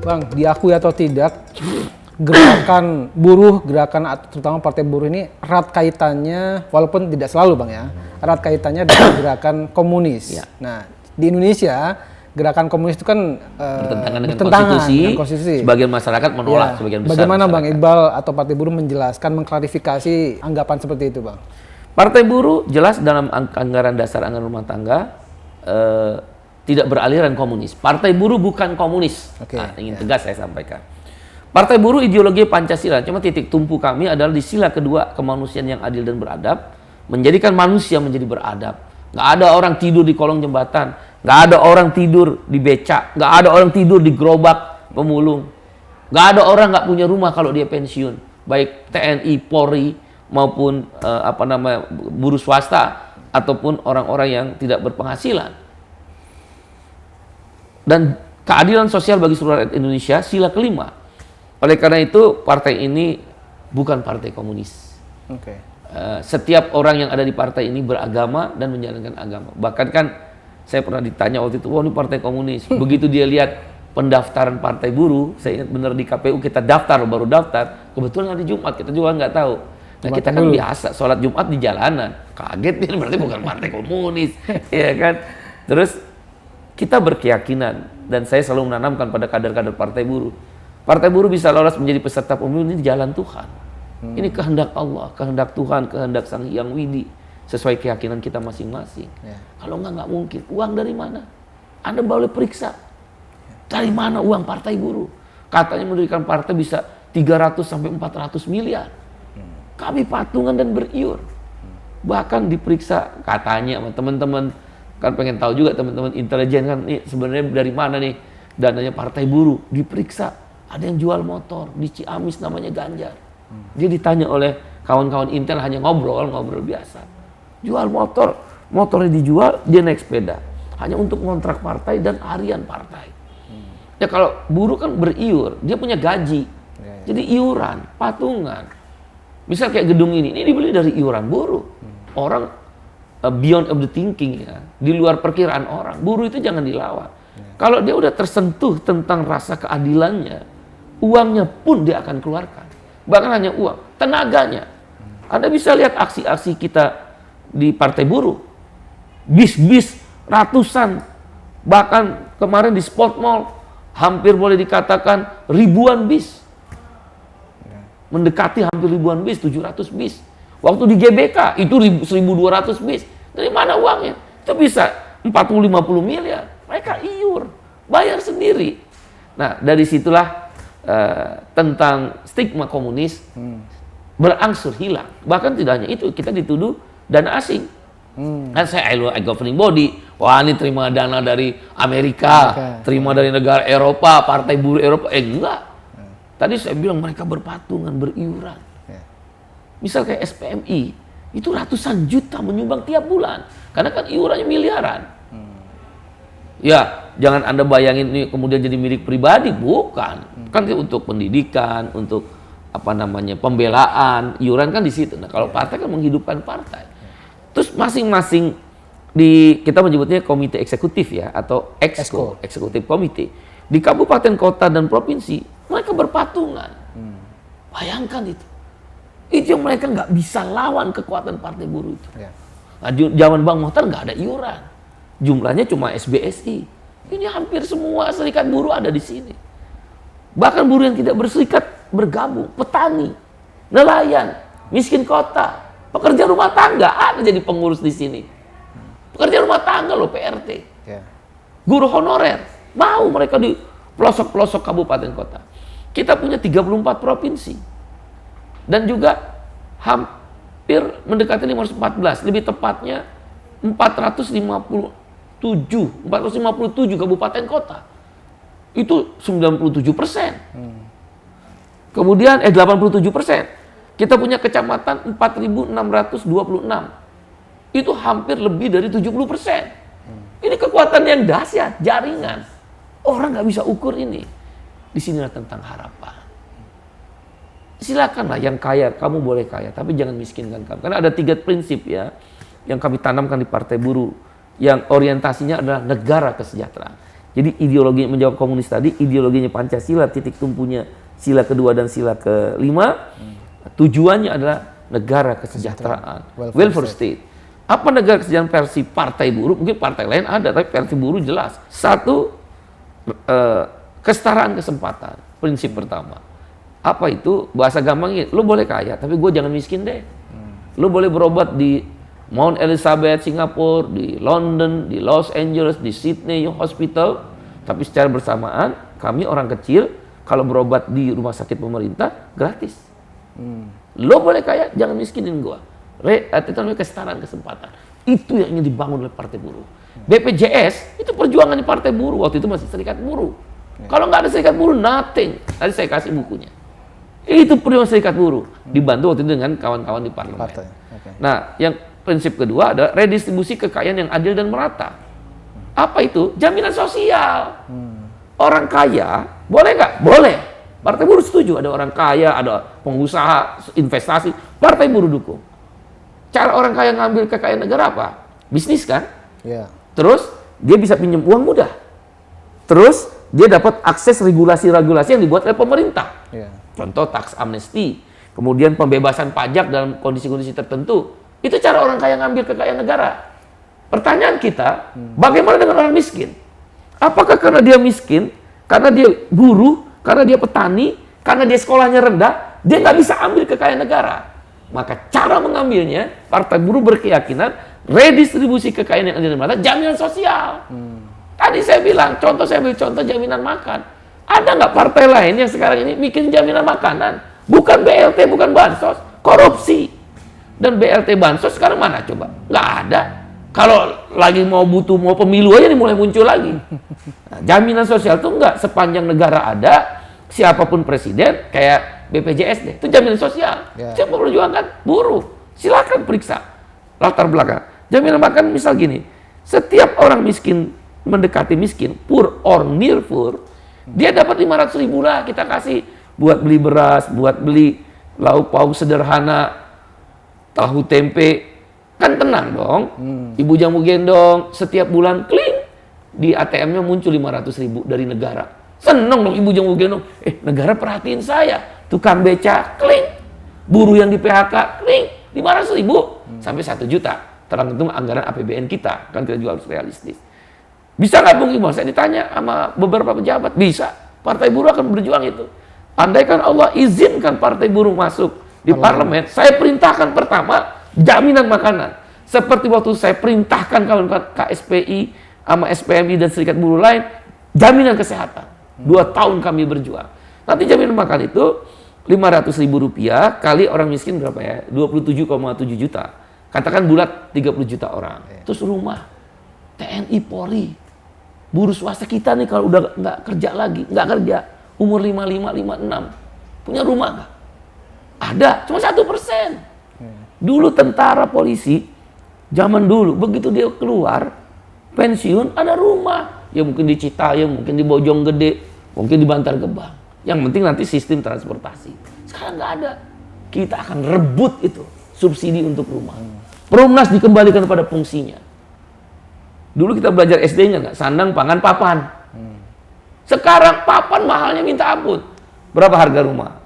Bang, diakui atau tidak, gerakan buruh, terutama Partai Buruh ini erat kaitannya, walaupun tidak selalu Bang ya, erat kaitannya dengan gerakan komunis. Ya. Nah, di Indonesia gerakan komunis itu kan bertentangan dengan konstitusi. Sebagian masyarakat menolak, sebagian besar bagaimana masyarakat. Bang Iqbal atau Partai Buruh menjelaskan, mengklarifikasi anggapan seperti itu Bang? Partai Buruh jelas dalam anggaran dasar anggaran rumah tangga tidak beraliran komunis. Partai Buruh bukan komunis. Ingin tegas saya sampaikan. Partai Buruh ideologi Pancasila, cuma titik tumpu kami adalah di sila kedua, kemanusiaan yang adil dan beradab, menjadikan manusia menjadi beradab. Nggak ada orang tidur di kolong jembatan, nggak ada orang tidur di becak, nggak ada orang tidur di gerobak pemulung, nggak ada orang nggak punya rumah kalau dia pensiun, baik TNI, Polri maupun buruh swasta ataupun orang-orang yang tidak berpenghasilan. Dan keadilan sosial bagi seluruh rakyat Indonesia, sila kelima. Oleh karena itu, partai ini bukan partai komunis. Setiap orang yang ada di partai ini beragama dan menjalankan agama. Bahkan kan saya pernah ditanya waktu itu, wah ini partai komunis. Begitu dia lihat pendaftaran Partai Buruh, saya ingat benar di KPU kita baru daftar. Kebetulan hari Jumat, kita juga nggak tahu. Nah kita kan biasa sholat Jumat di jalanan. Kaget nih, berarti bukan partai komunis. Ya kan? Terus kita berkeyakinan, dan saya selalu menanamkan pada kader-kader Partai Buruh, Partai Buruh bisa lolos menjadi peserta pemilu ini di jalan Tuhan. Ini kehendak Allah, kehendak Tuhan, kehendak Sang Hyang Widi, sesuai keyakinan kita masing-masing. Kalau nggak mungkin. Uang dari mana? Anda boleh periksa. Dari mana uang Partai Buruh? Katanya mendirikan partai bisa 300 sampai 400 miliar. Kami patungan dan beriur. Bahkan diperiksa katanya sama teman-teman, kan pengen tahu juga teman-teman intelijen kan, ini sebenarnya dari mana nih dananya Partai Buruh, diperiksa. Ada yang jual motor di Ciamis namanya Ganjar. Dia ditanya oleh kawan-kawan Intel, hanya ngobrol biasa. Jual motor, motornya dijual, dia naik sepeda. Hanya untuk kontrak partai dan harian partai. Ya kalau buruh kan beriur, dia punya gaji. Jadi iuran, patungan. Misal kayak gedung ini dibeli dari iuran buruh. Orang beyond of the thinking ya, di luar perkiraan orang. Buruh itu jangan dilawan. Kalau dia udah tersentuh tentang rasa keadilannya, uangnya pun dia akan keluarkan. Bahkan hanya uang, tenaganya. Anda bisa lihat aksi-aksi kita di Partai Buruh. Bis-bis ratusan, bahkan kemarin di Sport Mall, hampir boleh dikatakan ribuan bis. Mendekati hampir ribuan bis, 700 bis. Waktu di GBK, itu 1.200 bis. Dari mana uangnya? Itu bisa 40-50 miliar. Mereka iur, bayar sendiri. Nah, dari situlah tentang stigma komunis berangsur hilang. Bahkan tidak hanya itu, kita dituduh dana asing. Kan saya governing body, wah ini terima dana dari Amerika, terima dari negara Eropa, Partai Buruh Eropa. Enggak. Tadi saya bilang mereka berpatungan, beriuran. Misal kayak SPMI, itu ratusan juta menyumbang tiap bulan. Karena kan iurannya miliaran. Ya, jangan Anda bayangin ini kemudian jadi milik pribadi, bukan. Kan untuk pendidikan, untuk pembelaan, iuran kan di situ. Nah, kalau partai kan menghidupkan partai. Terus masing-masing kita menyebutnya komite eksekutif ya, atau EXCO, eksekutif komite. Di kabupaten, kota, dan provinsi, mereka berpatungan. Bayangkan itu. Itu yang mereka nggak bisa lawan kekuatan Partai Buruh itu. Nah, zaman Bang Mohtar nggak ada iuran. Jumlahnya cuma SBSI. Ini hampir semua serikat buruh ada di sini. Bahkan buruh yang tidak berserikat bergabung. Petani, nelayan, miskin kota, pekerja rumah tangga ada jadi pengurus di sini. Pekerja rumah tangga loh, PRT. Guru honorer, mau mereka di pelosok-pelosok kabupaten kota. Kita punya 34 provinsi. Dan juga hampir mendekati 514, lebih tepatnya 457 kabupaten kota. Itu 97%. Kemudian 87%. Kita punya kecamatan 4.626. Itu hampir lebih dari 70%. Ini kekuatan yang dahsyat, jaringan. Orang nggak bisa ukur ini. Disinilah tentang harapan. Silakanlah yang kaya, kamu boleh kaya, tapi jangan miskinkan kamu. Karena ada 3 prinsip ya, yang kami tanamkan di Partai Buruh, yang orientasinya adalah negara kesejahteraan. Jadi ideologinya menjawab komunis tadi, ideologinya Pancasila, titik tumpunya sila kedua dan sila kelima, tujuannya adalah negara kesejahteraan, welfare state. Apa negara kesejahteraan versi partai buruh? Mungkin partai lain ada, tapi versi buruh jelas. Satu, kesetaraan kesempatan, prinsip pertama. Apa itu? Bahasa gampangnya, lo boleh kaya, tapi gue jangan miskin deh. Lo boleh berobat di Mount Elizabeth, Singapura, di London, di Los Angeles, di Sydney Hospital, tapi secara bersamaan kami orang kecil kalau berobat di rumah sakit pemerintah gratis. Lo boleh kaya, jangan miskinin gua. Itu namanya kesetaraan kesempatan. Itu yang ingin dibangun oleh Partai Buruh. BPJS itu perjuangannya Partai Buruh, waktu itu masih Serikat Buruh. Kalau nggak ada Serikat Buruh, nothing. Tadi saya kasih bukunya. Itu perjuangan Serikat Buruh, dibantu waktu itu dengan kawan-kawan di parlemen. Nah, yang prinsip kedua adalah redistribusi kekayaan yang adil dan merata. Apa itu? Jaminan sosial. Orang kaya, boleh nggak? Boleh. Partai Buruh setuju, ada orang kaya, ada pengusaha, investasi, Partai Buruh dukung. Cara orang kaya ngambil kekayaan negara apa? Bisnis kan? Terus, dia bisa pinjam uang mudah. Terus, dia dapat akses regulasi-regulasi yang dibuat oleh pemerintah. Contoh, tax amnesty. Kemudian pembebasan pajak dalam kondisi-kondisi tertentu. Itu cara orang kaya ngambil kekayaan negara. Pertanyaan kita, bagaimana dengan orang miskin? Apakah karena dia miskin, karena dia buruh, karena dia petani, karena dia sekolahnya rendah, dia nggak bisa ambil kekayaan negara? Maka cara mengambilnya, Partai Buruh berkeyakinan redistribusi kekayaan yang adil dan merata, jaminan sosial. Tadi saya bilang, saya ambil contoh jaminan makan. Ada nggak partai lain yang sekarang ini bikin jaminan makanan? Bukan BLT, bukan bansos, korupsi. Dan BLT bansos sekarang mana coba? Nggak ada. Kalau lagi mau pemilu aja nih mulai muncul lagi. Nah, jaminan sosial itu enggak, sepanjang negara ada, siapapun presiden, kayak BPJS deh, itu jaminan sosial. Siapa perjuangkan? Buruh. Silakan periksa latar belakang. Jaminan makan misal gini, setiap orang miskin mendekati miskin, poor or near poor, dia dapat 500.000 lah kita kasih buat beli beras, buat beli lauk pauk sederhana, tahu tempe, kan tenang dong. Ibu jamu gendong setiap bulan kling di ATM-nya muncul 500.000 dari negara. Seneng dong ibu jamu gendong. Negara perhatiin saya. Tukang beca kling, buruh yang di PHK kling, 500.000 sampai 1 juta. Tergantung anggaran APBN kita, kan kita juga harus realistis. Bisa nggak Bung Iqbal? Saya ditanya sama beberapa pejabat, bisa. Partai Buruh akan berjuang itu. Andaikan Allah izinkan Partai Buruh masuk di parlemen, saya perintahkan pertama jaminan makanan. Seperti waktu saya perintahkan kawan-kawan KSPI sama SPMI dan Serikat Buruh lain, jaminan kesehatan. 2 tahun kami berjuang. Nanti jaminan makan itu Rp500.000 kali orang miskin berapa ya? 27,7 juta. Katakan bulat 30 juta orang. Terus rumah, TNI, Polri, buruh swasta kita nih kalau udah nggak kerja lagi, nggak kerja, umur 55, 56, punya rumah nggak? Ada, cuma 1%. Dulu tentara polisi, zaman dulu, begitu dia keluar, pensiun, ada rumah. Ya mungkin di Citayam, mungkin di Bojonggede, mungkin di Bantar Gebang. Yang penting nanti sistem transportasi. Sekarang nggak ada. Kita akan rebut itu, subsidi untuk rumah. Perumnas dikembalikan pada fungsinya. Dulu kita belajar SD-nya nggak? Sandang, pangan, papan. Sekarang papan mahalnya minta ampun. Berapa harga rumah?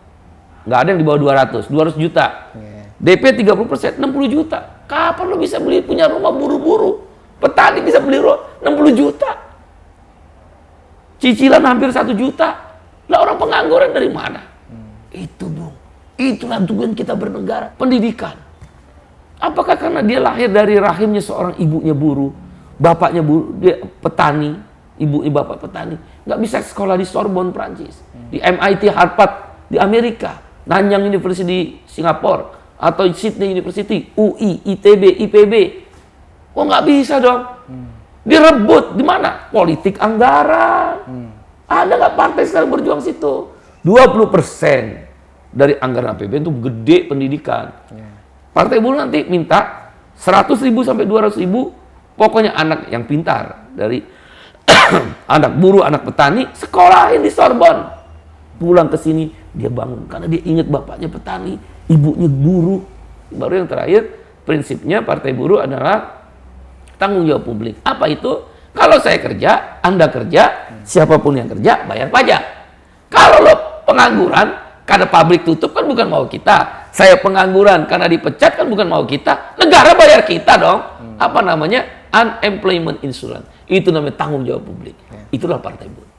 Nggak ada yang di bawah 200 juta. DP 30%, 60 juta. Kapan lo bisa beli punya rumah buru-buru? Petani bisa beli rumah 60 juta. Cicilan hampir 1 juta. Lah orang pengangguran dari mana? Itu Bung. Itulah tujuan kita bernegara. Pendidikan. Apakah karena dia lahir dari rahimnya seorang ibunya buruh, bapaknya buruh, dia petani, ibunya bapak petani, nggak bisa sekolah di Sorbonne Prancis, di MIT Harvard di Amerika, Nanyang University di Singapura, atau Sydney University, UI, ITB, IPB. Oh nggak bisa dong. Direbut di mana? Politik anggaran. Ada nggak partai sekarang berjuang situ? 20% dari anggaran APBN itu gede pendidikan. Partai Buruh nanti minta 100.000 sampai 200.000, pokoknya anak yang pintar dari anak buruh, anak petani, sekolahin di Sorbonne. Pulang ke sini dia bangun karena dia ingat bapaknya petani, ibunya buruh. Baru yang terakhir, prinsipnya Partai Buruh adalah tanggung jawab publik. Apa itu? Kalau saya kerja, Anda kerja, siapapun yang kerja bayar pajak. Kalau lo pengangguran karena pabrik tutup kan bukan mau kita. Saya pengangguran karena dipecat kan bukan mau kita. Negara bayar kita dong. Apa namanya? Unemployment insurance. Itu namanya tanggung jawab publik. Itulah partai buruh.